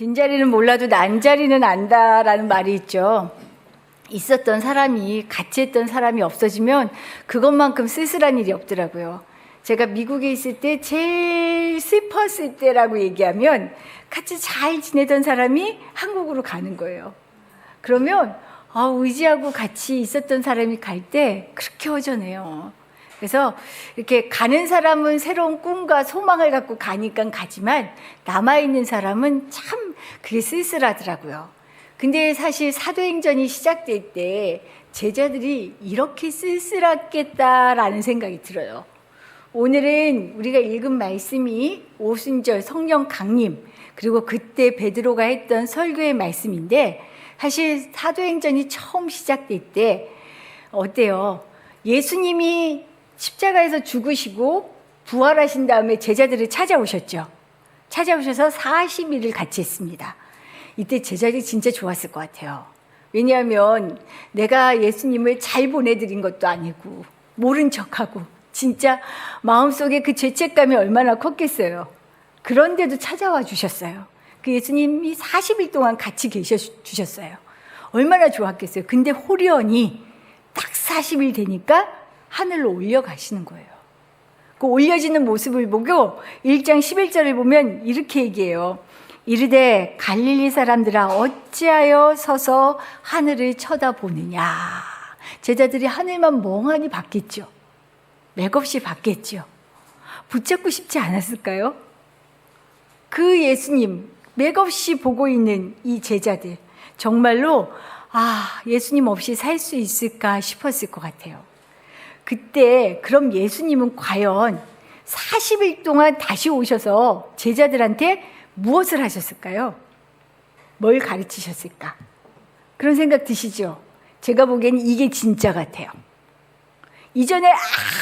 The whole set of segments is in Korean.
빈자리는 몰라도 난자리는 안다라는 말이 있죠. 있었던 사람이, 같이 했던 사람이 없어지면 그것만큼 쓸쓸한 일이 없더라고요. 제가 미국에 있을 때 제일 슬펐을 때라고 얘기하면 같이 잘 지내던 사람이 한국으로 가는 거예요. 그러면 의지하고 같이 있었던 사람이 갈 때 그렇게 허전해요. 그래서 이렇게 가는 사람은 새로운 꿈과 소망을 갖고 가니까 가지만 남아있는 사람은 참 그게 쓸쓸하더라고요. 근데 사실 사도행전이 시작될 때 제자들이 이렇게 쓸쓸했겠다라는 생각이 들어요. 오늘은 우리가 읽은 말씀이 오순절 성령 강림, 그리고 그때 베드로가 했던 설교의 말씀인데, 사실 사도행전이 처음 시작될 때 어때요? 예수님이 십자가에서 죽으시고 부활하신 다음에 제자들을 찾아오셨죠. 찾아오셔서 40일을 같이 했습니다. 이때 제자들이 진짜 좋았을 것 같아요. 왜냐하면 내가 예수님을 잘 보내드린 것도 아니고 모른 척하고 진짜 마음속에 그 죄책감이 얼마나 컸겠어요. 그런데도 찾아와 주셨어요. 그 예수님이 40일 동안 같이 계셔 주셨어요. 얼마나 좋았겠어요. 근데 호련히 딱 40일 되니까 하늘로 올려가시는 거예요. 그 올려지는 모습을 보고 1장 11절을 보면 이렇게 얘기해요. 이르되 갈릴리 사람들아 어찌하여 서서 하늘을 쳐다보느냐. 제자들이 하늘만 멍하니 봤겠죠. 맥없이 봤겠죠. 붙잡고 싶지 않았을까요? 그 예수님 맥없이 보고 있는 이 제자들, 정말로 예수님 없이 살 수 있을까 싶었을 것 같아요. 그때 그럼 예수님은 과연 40일 동안 다시 오셔서 제자들한테 무엇을 하셨을까요? 뭘 가르치셨을까? 그런 생각 드시죠? 제가 보기에는 이게 진짜 같아요. 이전에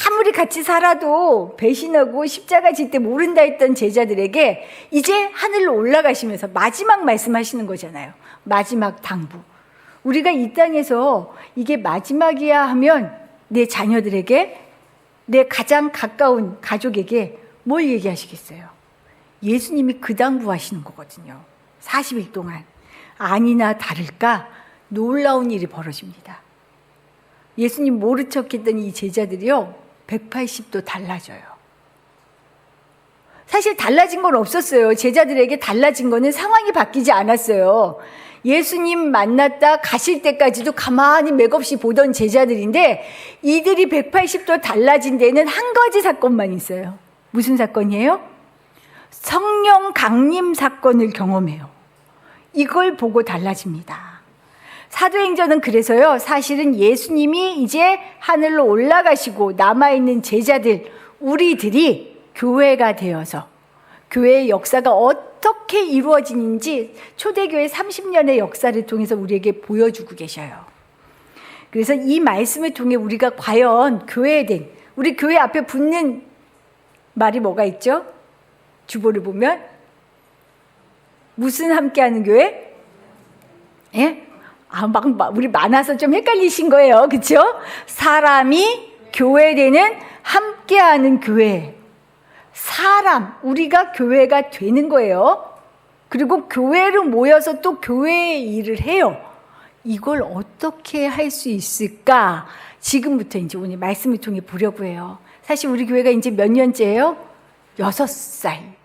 아무리 같이 살아도 배신하고 십자가 질 때 모른다 했던 제자들에게 이제 하늘로 올라가시면서 마지막 말씀하시는 거잖아요. 마지막 당부. 우리가 이 땅에서 이게 마지막이야 하면 내 자녀들에게, 내 가장 가까운 가족에게 뭘 얘기하시겠어요? 예수님이 그 당부하시는 거거든요. 40일 동안. 아니나 다를까 놀라운 일이 벌어집니다. 예수님 모른 척했던 이 제자들이요, 180도 달라져요. 사실 달라진 건 없었어요. 제자들에게 달라진 거는 상황이 바뀌지 않았어요. 예수님 만났다 가실 때까지도 가만히 맥없이 보던 제자들인데, 이들이 180도 달라진 데는 한 가지 사건만 있어요. 무슨 사건이에요? 성령 강림 사건을 경험해요. 이걸 보고 달라집니다. 사도행전은 그래서요, 사실은 예수님이 이제 하늘로 올라가시고 남아있는 제자들, 우리들이 교회가 되어서 교회의 역사가 어떻게 이루어지는지 초대교회 30년의 역사를 통해서 우리에게 보여주고 계셔요. 그래서 이 말씀을 통해 우리가 과연 교회된, 우리 교회 앞에 붙는 말이 뭐가 있죠? 주보를 보면 무슨 함께하는 교회? 예? 우리 많아서 좀 헷갈리신 거예요. 그렇죠? 사람이 교회되는 함께하는 교회. 사람, 우리가 교회가 되는 거예요. 그리고 교회로 모여서 또 교회의 일을 해요. 이걸 어떻게 할 수 있을까? 지금부터 이제 오늘 말씀을 통해 보려고 해요. 사실 우리 교회가 이제 몇 년째예요? 6살.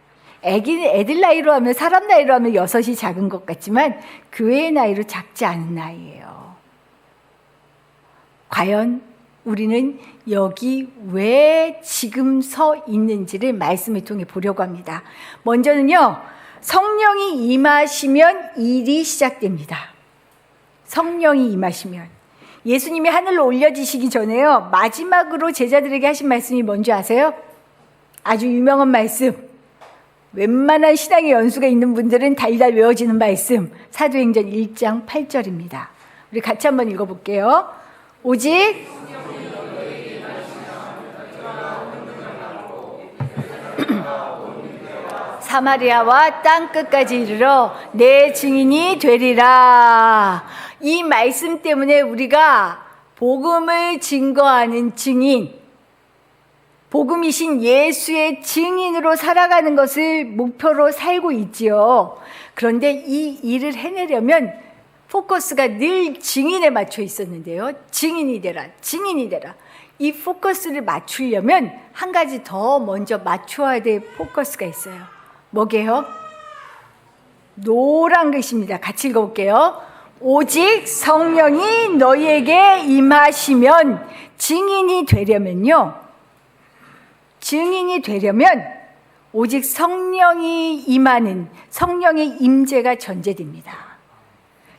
애들 나이로 하면, 사람 나이로 하면 6이 작은 것 같지만 교회의 나이로 작지 않은 나이예요. 과연 우리는 여기 왜 지금 서 있는지를 말씀을 통해 보려고 합니다. 먼저는요, 성령이 임하시면 일이 시작됩니다. 성령이 임하시면. 예수님이 하늘로 올려지시기 전에요, 마지막으로 제자들에게 하신 말씀이 뭔지 아세요? 아주 유명한 말씀. 웬만한 신앙의 연수가 있는 분들은 달달 외워지는 말씀, 사도행전 1장 8절입니다. 우리 같이 한번 읽어볼게요. 오직 사마리아와 땅끝까지 이르러 내 증인이 되리라. 이 말씀 때문에 우리가 복음을 증거하는 증인, 복음이신 예수의 증인으로 살아가는 것을 목표로 살고 있지요. 그런데 이 일을 해내려면 포커스가 늘 증인에 맞춰 있었는데요. 증인이 되라, 증인이 되라. 이 포커스를 맞추려면 한 가지 더 먼저 맞춰야 될 포커스가 있어요. 뭐게요? 노란 글씨입니다. 같이 읽어볼게요. 오직 성령이 너희에게 임하시면 증인이 되려면 오직 성령이 임하는 성령의 임재가 전제됩니다.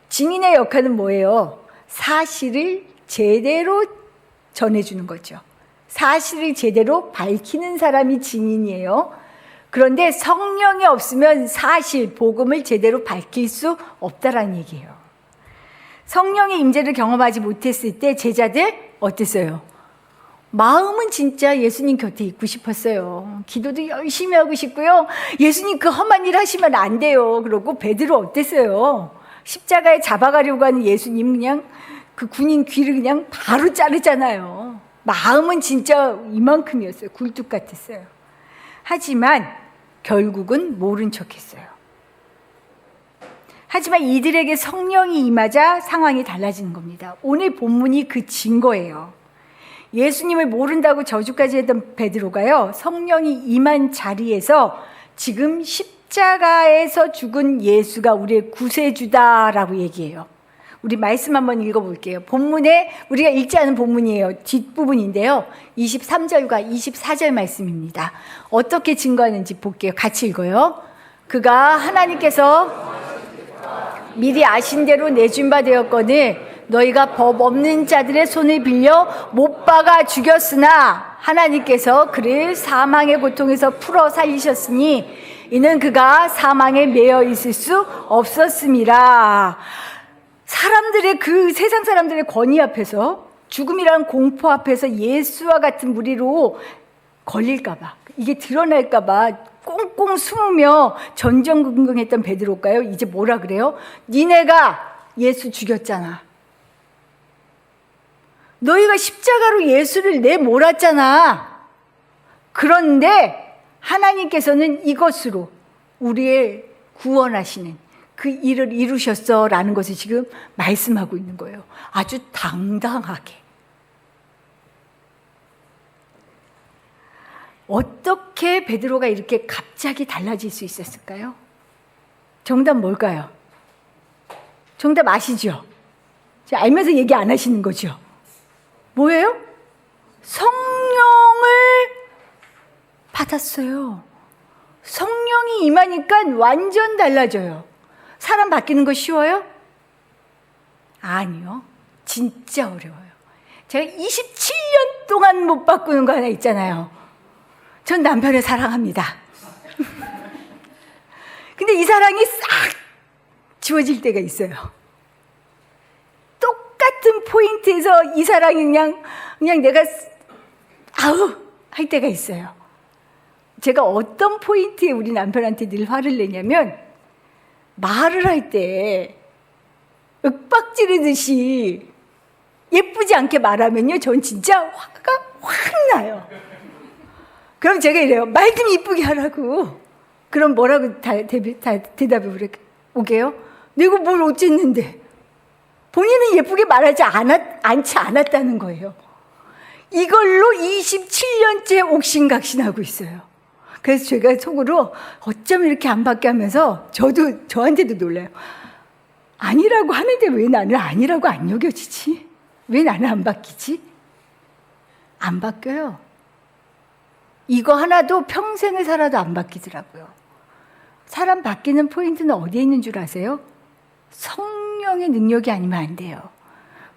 증인의 역할은 뭐예요? 사실을 제대로 전해주는 거죠. 사실을 제대로 밝히는 사람이 증인이에요. 그런데 성령이 없으면 사실, 복음을 제대로 밝힐 수 없다라는 얘기예요. 성령의 임재를 경험하지 못했을 때 제자들 어땠어요? 마음은 진짜 예수님 곁에 있고 싶었어요. 기도도 열심히 하고 싶고요. 예수님 그 험한 일 하시면 안 돼요. 그러고 베드로 어땠어요? 십자가에 잡아가려고 하는 예수님 그냥 그 군인 귀를 그냥 바로 자르잖아요. 마음은 진짜 이만큼이었어요. 굴뚝 같았어요. 하지만 결국은 모른 척했어요. 하지만 이들에게 성령이 임하자 상황이 달라지는 겁니다. 오늘 본문이 그 증거예요. 예수님을 모른다고 저주까지 했던 베드로가요, 성령이 임한 자리에서 지금 십자가에서 죽은 예수가 우리의 구세주다라고 얘기해요. 우리 말씀 한번 읽어볼게요. 본문에 우리가 읽지 않은 본문이에요. 뒷부분인데요. 23절과 24절 말씀입니다. 어떻게 증거하는지 볼게요. 같이 읽어요. 그가 하나님께서 미리 아신 대로 내준 바 되었거늘 너희가 법 없는 자들의 손을 빌려 못 박아 죽였으나 하나님께서 그를 사망의 고통에서 풀어 살리셨으니 이는 그가 사망에 매여 있을 수 없었음이라. 사람들의 그 세상 사람들의 권위 앞에서, 죽음이라는 공포 앞에서 예수와 같은 무리로 걸릴까봐, 이게 드러날까봐 꽁꽁 숨으며 전전긍긍했던 베드로가요, 이제 뭐라 그래요? 니네가 예수 죽였잖아. 너희가 십자가로 예수를 내몰았잖아. 그런데 하나님께서는 이것으로 우리의 구원하시는 그 일을 이루셨어 라는 것을 지금 말씀하고 있는 거예요. 아주 당당하게. 어떻게 베드로가 이렇게 갑자기 달라질 수 있었을까요? 정답 뭘까요? 정답 아시죠? 알면서 얘기 안 하시는 거죠? 뭐예요? 성령을 받았어요. 성령이 임하니까 완전 달라져요. 사람 바뀌는 거 쉬워요? 아니요. 진짜 어려워요. 제가 27년 동안 못 바꾸는 거 하나 있잖아요. 전 남편을 사랑합니다. 근데 이 사랑이 싹 지워질 때가 있어요. 똑같은 포인트에서 이 사랑이 그냥 내가 아우 할 때가 있어요. 제가 어떤 포인트에 우리 남편한테 늘 화를 내냐면, 말을 할 때 윽박지르듯이 예쁘지 않게 말하면요, 전 진짜 화가 확 나요. 그럼 제가 이래요. 말 좀 이쁘게 하라고. 그럼 뭐라고 대답을 오게요? 내가 뭘 어쨌는데. 본인은 예쁘게 말하지 않지 않았다는 거예요. 이걸로 27년째 옥신각신하고 있어요. 그래서 제가 속으로 어쩜 이렇게 안 받게 하면서 저한테도 놀라요. 아니라고 하는데 왜 나는 아니라고 안 여겨지지? 왜 나는 안 바뀌지? 안 바뀌어요. 이거 하나도 평생을 살아도 안 바뀌더라고요. 사람 바뀌는 포인트는 어디에 있는 줄 아세요? 성령의 능력이 아니면 안 돼요.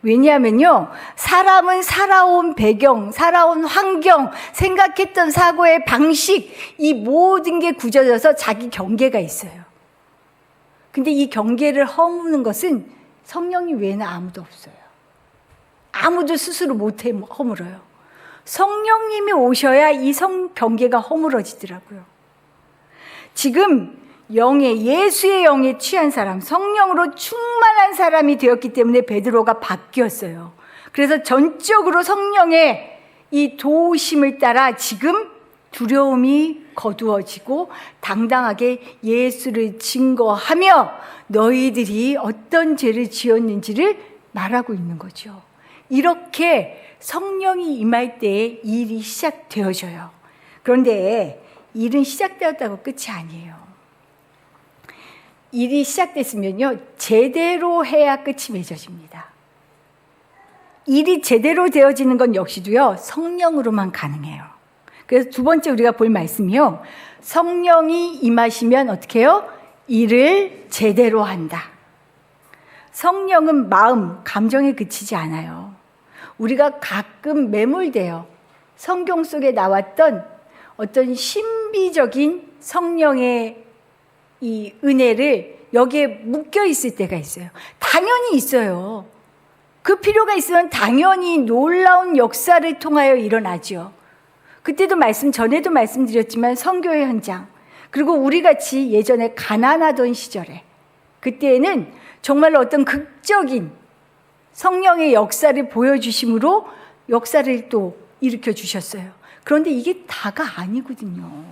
왜냐하면요, 사람은 살아온 배경, 살아온 환경, 생각했던 사고의 방식, 이 모든 게 굳어져서 자기 경계가 있어요. 근데 이 경계를 허무는 것은 성령이 외에는 아무도 없어요. 아무도 스스로 못 허물어요. 성령님이 오셔야 이 경계가 허물어지더라고요. 지금 예수의 영에 취한 사람, 성령으로 충만한 사람이 되었기 때문에 베드로가 바뀌었어요. 그래서 전적으로 성령의 이 도우심을 따라 지금 두려움이 거두어지고 당당하게 예수를 증거하며 너희들이 어떤 죄를 지었는지를 말하고 있는 거죠. 이렇게 성령이 임할 때에 일이 시작되어져요. 그런데 일은 시작되었다고 끝이 아니에요. 일이 시작됐으면요, 제대로 해야 끝이 맺어집니다. 일이 제대로 되어지는 건 역시도요, 성령으로만 가능해요. 그래서 두 번째 우리가 볼 말씀이요, 성령이 임하시면 어떻게 해요? 일을 제대로 한다. 성령은 마음, 감정에 그치지 않아요. 우리가 가끔 매몰돼요. 성경 속에 나왔던 어떤 신비적인 성령의 이 은혜를 여기에 묶여 있을 때가 있어요. 당연히 있어요. 그 필요가 있으면 당연히 놀라운 역사를 통하여 일어나죠. 그때도 전에도 말씀드렸지만 선교의 현장, 그리고 우리 같이 예전에 가난하던 시절에 그때에는 정말로 어떤 극적인 성령의 역사를 보여주심으로 역사를 또 일으켜 주셨어요. 그런데 이게 다가 아니거든요.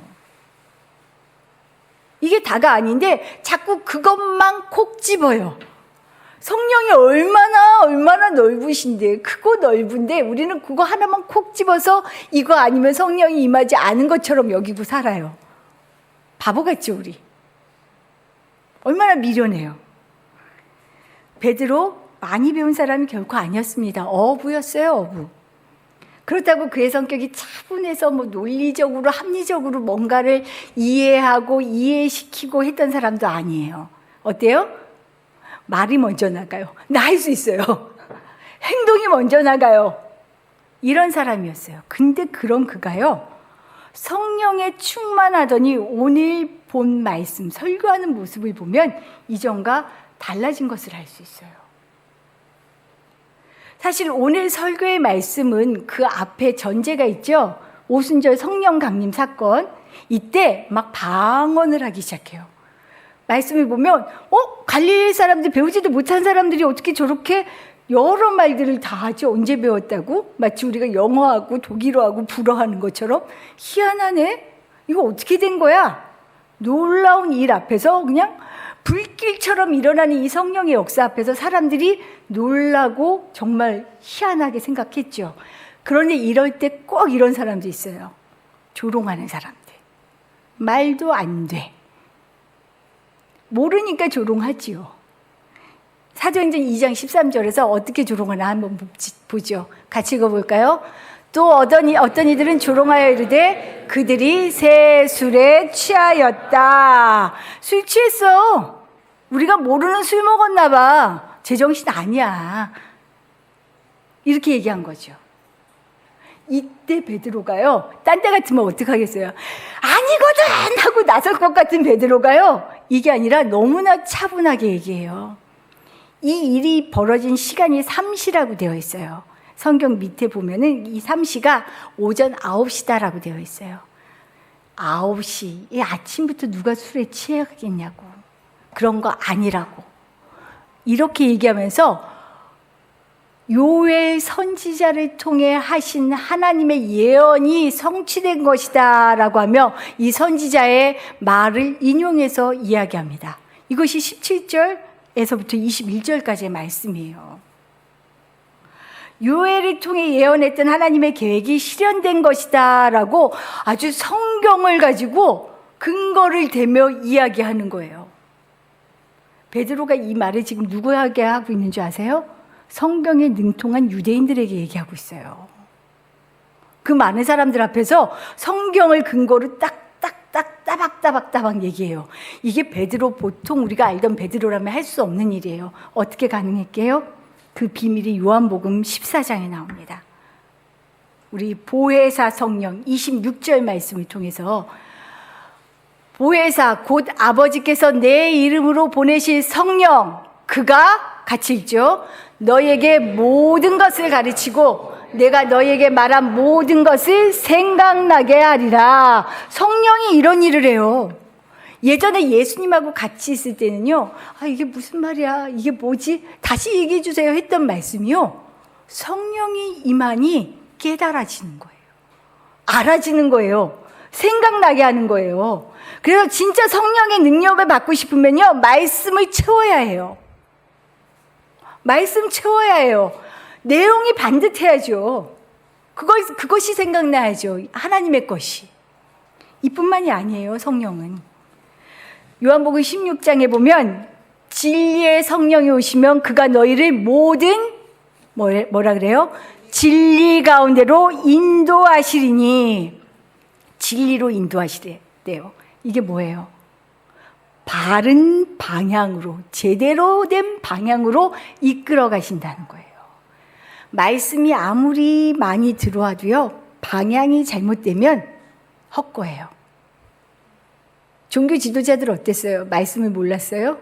이게 다가 아닌데 자꾸 그것만 콕 집어요. 성령이 얼마나 넓으신데, 크고 넓은데 우리는 그거 하나만 콕 집어서 이거 아니면 성령이 임하지 않은 것처럼 여기고 살아요. 바보같죠, 우리. 얼마나 미련해요. 베드로 많이 배운 사람이 결코 아니었습니다. 어부였어요, 어부. 그렇다고 그의 성격이 차분해서 논리적으로 합리적으로 뭔가를 이해하고 이해시키고 했던 사람도 아니에요. 어때요? 말이 먼저 나가요. 나 할 수 있어요. 행동이 먼저 나가요. 이런 사람이었어요. 근데 그런 그가요, 성령에 충만하더니 오늘 본 말씀, 설교하는 모습을 보면 이전과 달라진 것을 알 수 있어요. 사실 오늘 설교의 말씀은 그 앞에 전제가 있죠. 오순절 성령 강림 사건. 이때 막 방언을 하기 시작해요. 말씀을 보면 갈릴리 사람들, 배우지도 못한 사람들이 어떻게 저렇게 여러 말들을 다 하죠. 언제 배웠다고? 마치 우리가 영어하고 독일어하고 불어하는 것처럼. 희한하네. 이거 어떻게 된 거야? 놀라운 일 앞에서 그냥 불길처럼 일어나는 이 성령의 역사 앞에서 사람들이 놀라고 정말 희한하게 생각했죠. 그런데 이럴 때 꼭 이런 사람도 있어요. 조롱하는 사람들. 말도 안 돼. 모르니까 조롱하지요. 사도행전 2장 13절에서 어떻게 조롱하나 한번 보죠. 같이 읽어볼까요? 또 어떤 이들은 조롱하여 이르되 그들이 새 술에 취하였다. 술 취했어. 우리가 모르는 술 먹었나 봐. 제정신 아니야. 이렇게 얘기한 거죠. 이때 베드로가요, 딴 때 같으면 어떡하겠어요? 아니거든! 하고 나설 것 같은 베드로가요, 이게 아니라 너무나 차분하게 얘기해요. 이 일이 벌어진 시간이 3시라고 되어 있어요. 성경 밑에 보면은 이 3시가 오전 9시다라고 되어 있어요. 9시, 이 아침부터 누가 술에 취하겠냐고. 그런 거 아니라고. 이렇게 얘기하면서 요엘 선지자를 통해 하신 하나님의 예언이 성취된 것이다 라고 하며 이 선지자의 말을 인용해서 이야기합니다. 이것이 17절에서부터 21절까지의 말씀이에요. 요엘을 통해 예언했던 하나님의 계획이 실현된 것이다 라고 아주 성경을 가지고 근거를 대며 이야기하는 거예요. 베드로가 이 말을 지금 누구에게 하고 있는 줄 아세요? 성경에 능통한 유대인들에게 얘기하고 있어요. 그 많은 사람들 앞에서 성경을 근거로 따박따박 얘기해요. 이게 베드로, 보통 우리가 알던 베드로라면 할 수 없는 일이에요. 어떻게 가능했게요? 그 비밀이 요한복음 14장에 나옵니다. 우리 보혜사 성령 26절 말씀을 통해서 보혜사 곧 아버지께서 내 이름으로 보내실 성령, 그가 같이 읽죠. 너에게 모든 것을 가르치고 내가 너에게 말한 모든 것을 생각나게 하리라. 성령이 이런 일을 해요. 예전에 예수님하고 같이 있을 때는요, 이게 무슨 말이야, 이게 뭐지, 다시 얘기해 주세요 했던 말씀이요, 성령이 임하니 깨달아지는 거예요. 알아지는 거예요. 생각나게 하는 거예요. 그래서 진짜 성령의 능력을 받고 싶으면요, 말씀을 채워야 해요. 말씀 채워야 해요. 내용이 반듯해야죠. 그것이 생각나야죠. 하나님의 것이. 이뿐만이 아니에요, 성령은. 요한복음 16장에 보면 진리의 성령이 오시면 그가 너희를 모든 뭐라 그래요? 진리 가운데로 인도하시리니, 진리로 인도하시래요. 이게 뭐예요? 바른 방향으로, 제대로 된 방향으로 이끌어 가신다는 거예요. 말씀이 아무리 많이 들어와도요, 방향이 잘못되면 헛거예요. 종교 지도자들 어땠어요? 말씀을 몰랐어요?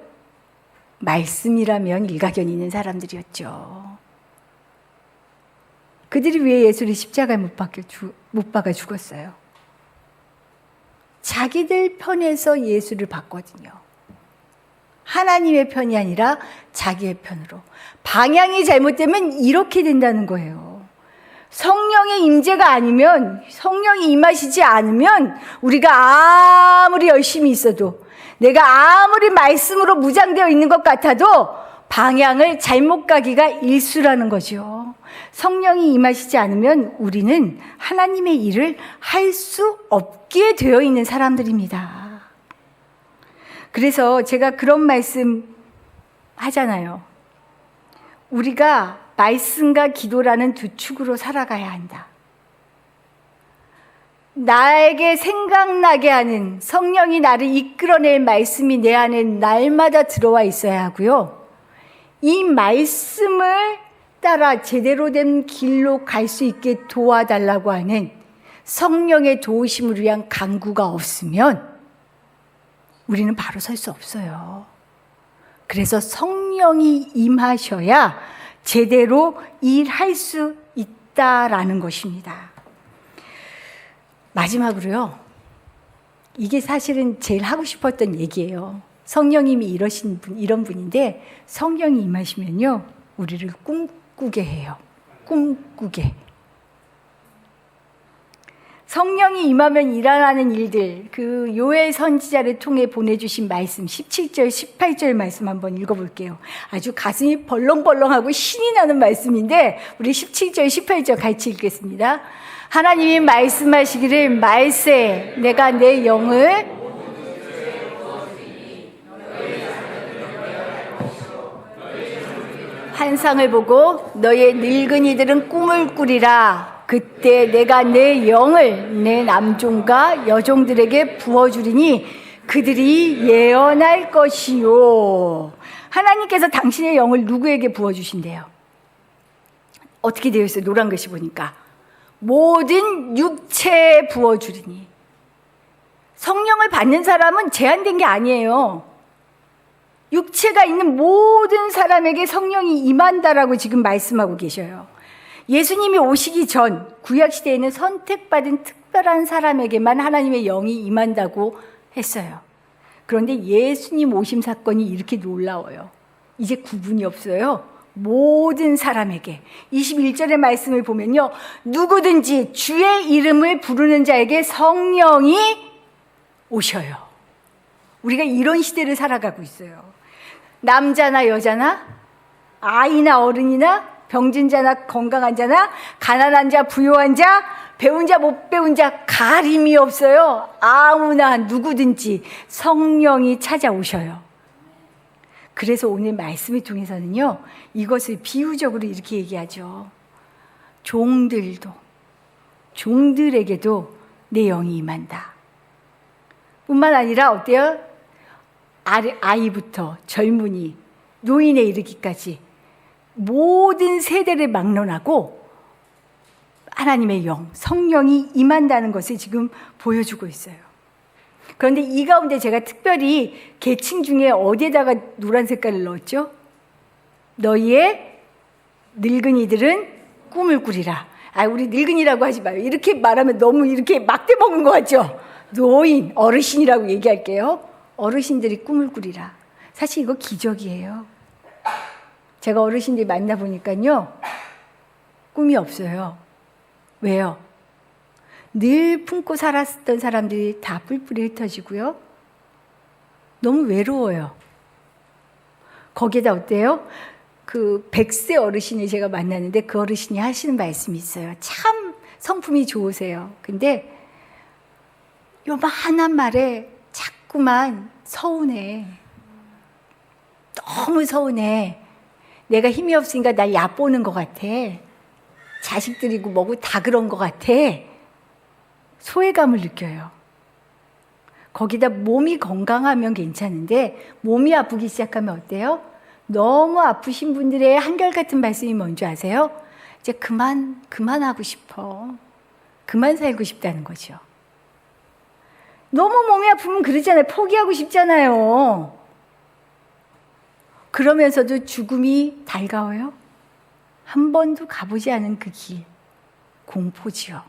말씀이라면 일가견이 있는 사람들이었죠. 그들이 왜 예수를 십자가에 못 박아 죽었어요? 자기들 편에서 예수를 봤거든요. 하나님의 편이 아니라 자기의 편으로. 방향이 잘못되면 이렇게 된다는 거예요. 성령의 임재가 아니면, 성령이 임하시지 않으면 우리가 아무리 열심히 있어도, 내가 아무리 말씀으로 무장되어 있는 것 같아도 방향을 잘못 가기가 일수라는 거죠. 성령이 임하시지 않으면 우리는 하나님의 일을 할 수 없게 되어 있는 사람들입니다. 그래서 제가 그런 말씀 하잖아요. 우리가 말씀과 기도라는 두 축으로 살아가야 한다. 나에게 생각나게 하는, 성령이 나를 이끌어낼 말씀이 내 안에 날마다 들어와 있어야 하고요. 이 말씀을 따라 제대로 된 길로 갈 수 있게 도와달라고 하는 성령의 도우심을 위한 간구가 없으면 우리는 바로 설 수 없어요. 그래서 성령이 임하셔야 제대로 일할 수 있다라는 것입니다. 마지막으로요, 이게 사실은 제일 하고 싶었던 얘기예요. 성령님이 이런 분인데, 성령이 임하시면요, 우리를 꿈꾸게 해요. 꿈꾸게. 성령이 임하면 일어나는 일들, 그 요엘 선지자를 통해 보내주신 말씀 17절, 18절 말씀 한번 읽어볼게요. 아주 가슴이 벌렁벌렁하고 신이 나는 말씀인데 우리 17절, 18절 같이 읽겠습니다. 하나님이 말씀하시기를 말세 내가 내 영을 환상을 보고 너의 늙은이들은 꿈을 꾸리라. 그때 내가 내 영을 내 남종과 여종들에게 부어주리니 그들이 예언할 것이요. 하나님께서 당신의 영을 누구에게 부어주신대요? 어떻게 되어 있어요? 노란 글씨 보니까 모든 육체에 부어주리니. 성령을 받는 사람은 제한된 게 아니에요. 육체가 있는 모든 사람에게 성령이 임한다라고 지금 말씀하고 계셔요. 예수님이 오시기 전 구약시대에는 선택받은 특별한 사람에게만 하나님의 영이 임한다고 했어요. 그런데 예수님 오심 사건이 이렇게 놀라워요. 이제 구분이 없어요. 모든 사람에게. 21절의 말씀을 보면요, 누구든지 주의 이름을 부르는 자에게 성령이 오셔요. 우리가 이런 시대를 살아가고 있어요. 남자나 여자나 아이나 어른이나 병든 자나 건강한 자나 가난한 자 부유한 자 배운 자 못 배운 자 가림이 없어요. 아무나 누구든지 성령이 찾아오셔요. 그래서 오늘 말씀을 통해서는요, 이것을 비유적으로 이렇게 얘기하죠. 종들에게도 내 영이 임한다. 뿐만 아니라 어때요? 아이부터 젊은이, 노인에 이르기까지 모든 세대를 막론하고 하나님의 영, 성령이 임한다는 것을 지금 보여주고 있어요. 그런데 이 가운데 제가 특별히 계층 중에 어디에다가 노란 색깔을 넣었죠? 너희의 늙은이들은 꿈을 꾸리라. 우리 늙은이라고 하지 마요. 이렇게 말하면 너무 이렇게 막대 먹은 것 같죠? 노인, 어르신이라고 얘기할게요. 어르신들이 꿈을 꾸리라. 사실 이거 기적이에요. 제가 어르신들 만나보니까요, 꿈이 없어요. 왜요? 늘 품고 살았던 사람들이 다 뿔뿔이 흩어지고요. 너무 외로워요. 거기에다 어때요? 그 100세 어르신이 제가 만났는데 그 어르신이 하시는 말씀이 있어요. 참 성품이 좋으세요. 근데 요만한 말에 자꾸만 서운해. 너무 서운해. 내가 힘이 없으니까 날 얕보는 것 같아. 자식들이고 뭐고 다 그런 것 같아. 소외감을 느껴요. 거기다 몸이 건강하면 괜찮은데 몸이 아프기 시작하면 어때요? 너무 아프신 분들의 한결같은 말씀이 뭔지 아세요? 이제 그만하고 싶어. 그만 살고 싶다는 거죠. 너무 몸이 아프면 그러잖아요. 포기하고 싶잖아요. 그러면서도 죽음이 달가워요? 한 번도 가보지 않은 그 길. 공포지요.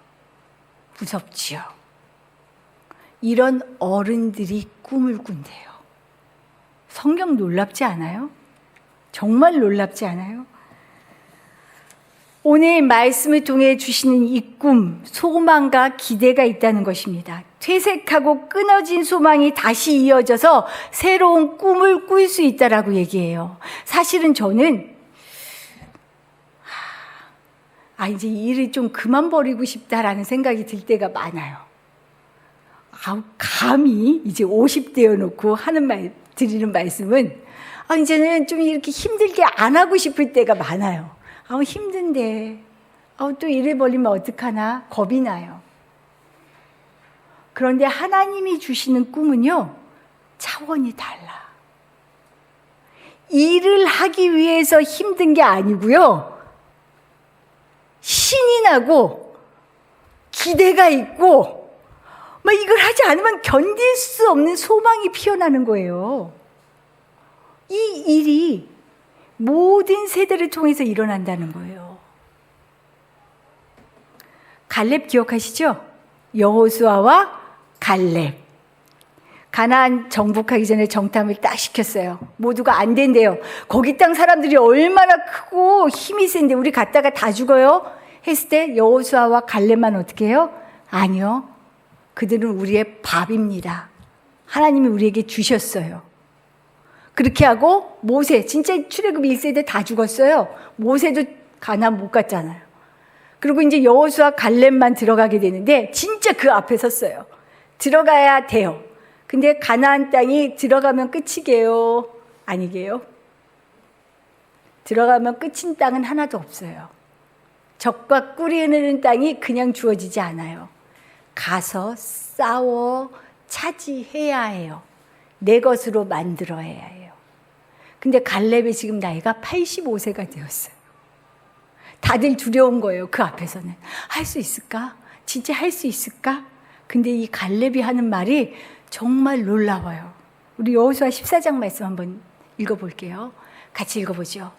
무섭지요. 이런 어른들이 꿈을 꾼대요. 성경 놀랍지 않아요? 정말 놀랍지 않아요? 오늘 말씀을 통해 주시는 이 꿈, 소망과 기대가 있다는 것입니다. 퇴색하고 끊어진 소망이 다시 이어져서 새로운 꿈을 꿀 수 있다라고 얘기해요. 사실은 저는 이제 일을 좀 그만 버리고 싶다라는 생각이 들 때가 많아요. 감히 이제 50대여 놓고 드리는 말씀은 이제는 좀 이렇게 힘들게 안 하고 싶을 때가 많아요. 힘든데 또 일을 벌리면 어떡하나 겁이 나요. 그런데 하나님이 주시는 꿈은요, 차원이 달라. 일을 하기 위해서 힘든 게 아니고요, 신이 나고 기대가 있고 이걸 하지 않으면 견딜 수 없는 소망이 피어나는 거예요. 이 일이 모든 세대를 통해서 일어난다는 거예요. 갈렙 기억하시죠? 여호수아와 갈렙. 가나안 정복하기 전에 정탐을 딱 시켰어요. 모두가 안 된대요. 거기 땅 사람들이 얼마나 크고 힘이 센데 우리 갔다가 다 죽어요? 했을 때 여호수아와 갈렙만 어떻게 해요? 아니요. 그들은 우리의 밥입니다. 하나님이 우리에게 주셨어요. 그렇게 하고 모세, 진짜 출애굽 1세대 다 죽었어요. 모세도 가나안 못 갔잖아요. 그리고 이제 여호수아 갈렙만 들어가게 되는데 진짜 그 앞에 섰어요. 들어가야 돼요. 근데 가나안 땅이 들어가면 끝이게요? 아니게요? 들어가면 끝인 땅은 하나도 없어요. 적과 꿀이 흐르는 땅이 그냥 주어지지 않아요. 가서 싸워 차지해야 해요. 내 것으로 만들어야 해요. 근데 갈렙이 지금 나이가 85세가 되었어요. 다들 두려운 거예요. 그 앞에서는. 할 수 있을까? 진짜 할 수 있을까? 근데 이 갈렙이 하는 말이 정말 놀라워요. 우리 여호수아 14장 말씀 한번 읽어볼게요. 같이 읽어보죠.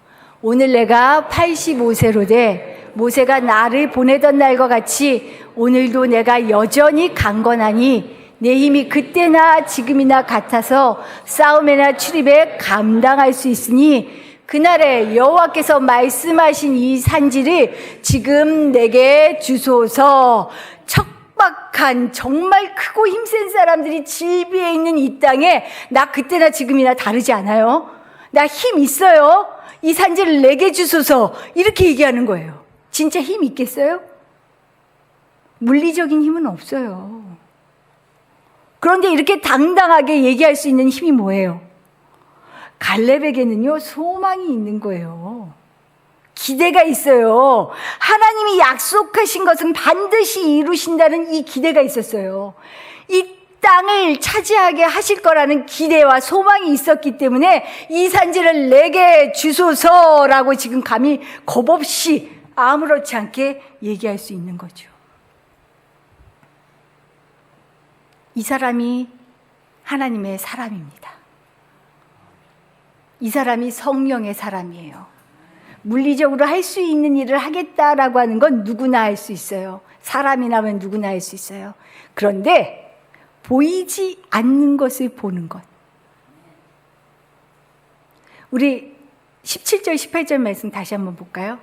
오늘 내가 85세로 돼 모세가 나를 보내던 날과 같이 오늘도 내가 여전히 강건하니 내 힘이 그때나 지금이나 같아서 싸움이나 출입에 감당할 수 있으니 그날에 여호와께서 말씀하신 이 산지를 지금 내게 주소서. 척박한 정말 크고 힘센 사람들이 질비해 있는 이 땅에 나 그때나 지금이나 다르지 않아요. 나 힘 있어요. 이 산지를 내게 주소서. 이렇게 얘기하는 거예요. 진짜 힘 있겠어요? 물리적인 힘은 없어요. 그런데 이렇게 당당하게 얘기할 수 있는 힘이 뭐예요? 갈렙에게는요, 소망이 있는 거예요. 기대가 있어요. 하나님이 약속하신 것은 반드시 이루신다는 이 기대가 있었어요. 이 땅을 차지하게 하실 거라는 기대와 소망이 있었기 때문에 이 산지를 내게 주소서라고 지금 감히 겁없이 아무렇지 않게 얘기할 수 있는 거죠. 이 사람이 하나님의 사람입니다. 이 사람이 성령의 사람이에요. 물리적으로 할 수 있는 일을 하겠다라고 하는 건 누구나 할 수 있어요. 사람이라면 누구나 할 수 있어요. 그런데 보이지 않는 것을 보는 것. 우리 17절, 18절 말씀 다시 한번 볼까요?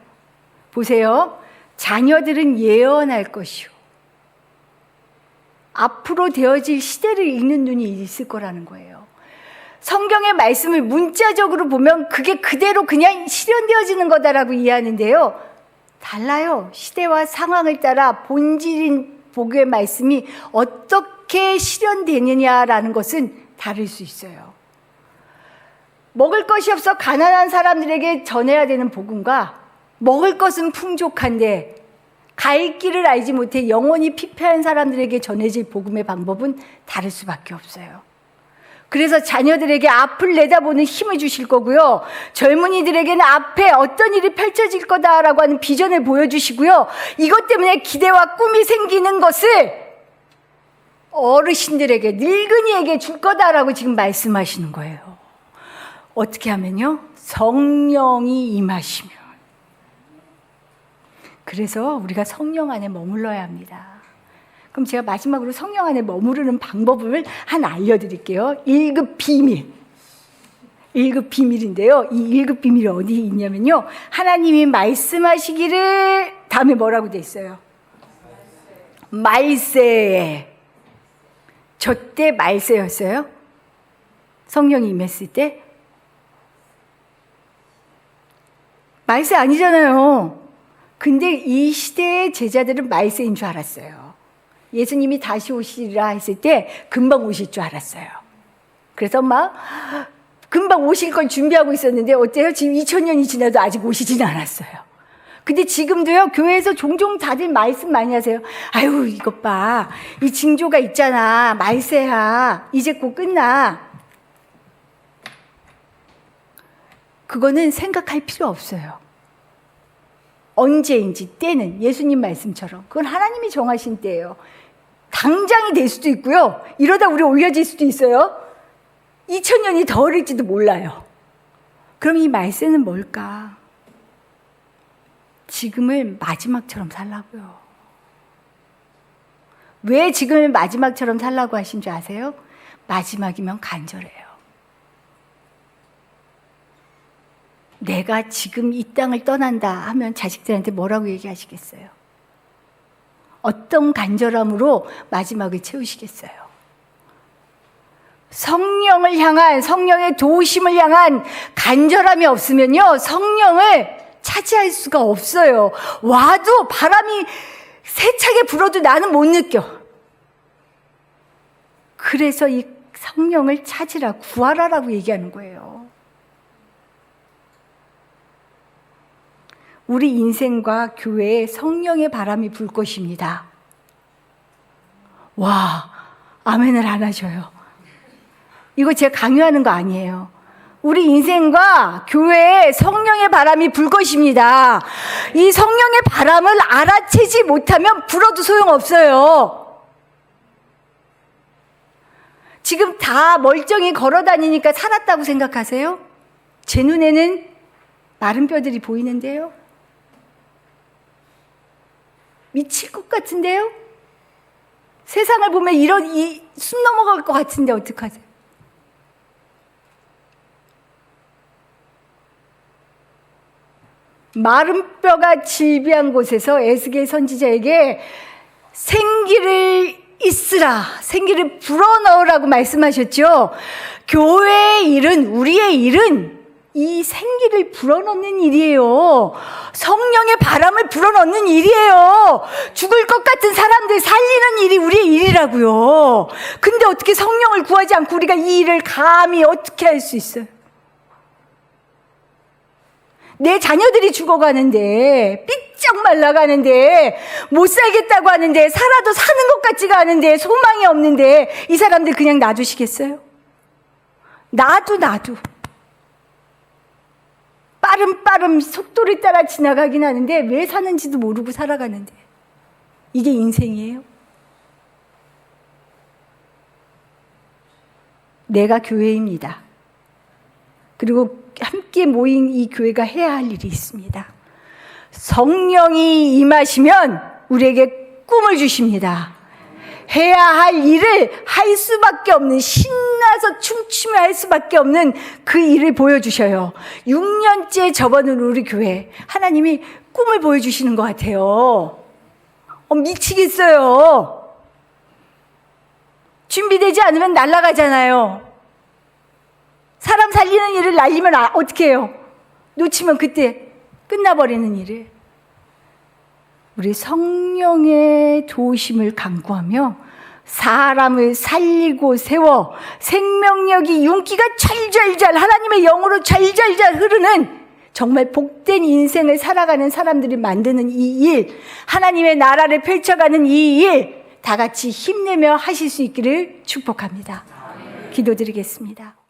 보세요. 자녀들은 예언할 것이요. 앞으로 되어질 시대를 읽는 눈이 있을 거라는 거예요. 성경의 말씀을 문자적으로 보면 그게 그대로 그냥 실현되어지는 거다라고 이해하는데요. 달라요. 시대와 상황을 따라 본질인 복의 말씀이 어떻게 실현되느냐라는 것은 다를 수 있어요. 먹을 것이 없어 가난한 사람들에게 전해야 되는 복음과 먹을 것은 풍족한데 갈 길을 알지 못해 영혼이 피폐한 사람들에게 전해질 복음의 방법은 다를 수밖에 없어요. 그래서 자녀들에게 앞을 내다보는 힘을 주실 거고요. 젊은이들에게는 앞에 어떤 일이 펼쳐질 거다라고 하는 비전을 보여주시고요. 이것 때문에 기대와 꿈이 생기는 것을 어르신들에게, 늙은이에게 줄 거다라고 지금 말씀하시는 거예요. 어떻게 하면요? 성령이 임하시면. 그래서 우리가 성령 안에 머물러야 합니다. 그럼 제가 마지막으로 성령 안에 머무르는 방법을 하나 알려드릴게요. 1급 비밀. 1급 비밀인데요. 이 1급 비밀이 어디 있냐면요. 하나님이 말씀하시기를 다음에 뭐라고 돼 있어요? 말세에. 저 때 말세였어요? 성령이 임했을 때? 말세 아니잖아요. 근데 이 시대의 제자들은 말세인 줄 알았어요. 예수님이 다시 오시리라 했을 때 금방 오실 줄 알았어요. 그래서 막 금방 오실 걸 준비하고 있었는데 어때요? 지금 2000년이 지나도 아직 오시진 않았어요. 근데 지금도요, 교회에서 종종 다들 말씀 많이 하세요. 아유, 이것 봐. 이 징조가 있잖아. 말세야. 이제 곧 끝나. 그거는 생각할 필요 없어요. 언제인지 때는 예수님 말씀처럼 그건 하나님이 정하신 때예요. 당장이 될 수도 있고요. 이러다 우리 올려질 수도 있어요. 2000년이 더 어릴지도 몰라요. 그럼 이 말세는 뭘까? 지금을 마지막처럼 살라고요. 왜 지금을 마지막처럼 살라고 하신 줄 아세요? 마지막이면 간절해요. 내가 지금 이 땅을 떠난다 하면 자식들한테 뭐라고 얘기하시겠어요? 어떤 간절함으로 마지막을 채우시겠어요? 성령을 향한, 성령의 도우심을 향한 간절함이 없으면요, 성령을 차지할 수가 없어요. 와도 바람이 세차게 불어도 나는 못 느껴. 그래서 이 성령을 찾으라, 구하라라고 얘기하는 거예요. 우리 인생과 교회에 성령의 바람이 불 것입니다. 와, 아멘을 안 하셔요. 이거 제가 강요하는 거 아니에요. 우리 인생과 교회에 성령의 바람이 불 것입니다. 이 성령의 바람을 알아채지 못하면 불어도 소용없어요. 지금 다 멀쩡히 걸어 다니니까 살았다고 생각하세요? 제 눈에는 마른 뼈들이 보이는데요. 미칠 것 같은데요? 세상을 보면 숨 넘어갈 것 같은데 어떡하세요? 마른 뼈가 질비한 곳에서 에스겔 선지자에게 생기를 있으라, 생기를 불어넣으라고 말씀하셨죠. 교회의 일은, 우리의 일은 이 생기를 불어넣는 일이에요. 성령의 바람을 불어넣는 일이에요. 죽을 것 같은 사람들 살리는 일이 우리의 일이라고요. 근데 어떻게 성령을 구하지 않고 우리가 이 일을 감히 어떻게 할 수 있어요? 내 자녀들이 죽어가는데, 삐쩍 말라가는데, 못 살겠다고 하는데, 살아도 사는 것 같지가 않은데, 소망이 없는데, 이 사람들 그냥 놔두시겠어요? 놔도. 빠름 속도를 따라 지나가긴 하는데, 왜 사는지도 모르고 살아가는데. 이게 인생이에요? 내가 교회입니다. 그리고 함께 모인 이 교회가 해야 할 일이 있습니다. 성령이 임하시면 우리에게 꿈을 주십니다. 해야 할 일을 할 수밖에 없는, 신나서 춤추며 할 수밖에 없는 그 일을 보여주셔요. 6년째 접어든 우리 교회, 하나님이 꿈을 보여주시는 것 같아요. 미치겠어요. 준비되지 않으면 날아가잖아요. 사람 살리는 일을 날리면 어떻게 해요? 놓치면 그때 끝나버리는 일을. 우리 성령의 도우심을 간구하며 사람을 살리고 세워 생명력이 윤기가 잘잘잘 하나님의 영으로 잘잘잘 흐르는 정말 복된 인생을 살아가는 사람들이 만드는 이 일, 하나님의 나라를 펼쳐가는 이 일, 다 같이 힘내며 하실 수 있기를 축복합니다. 기도드리겠습니다.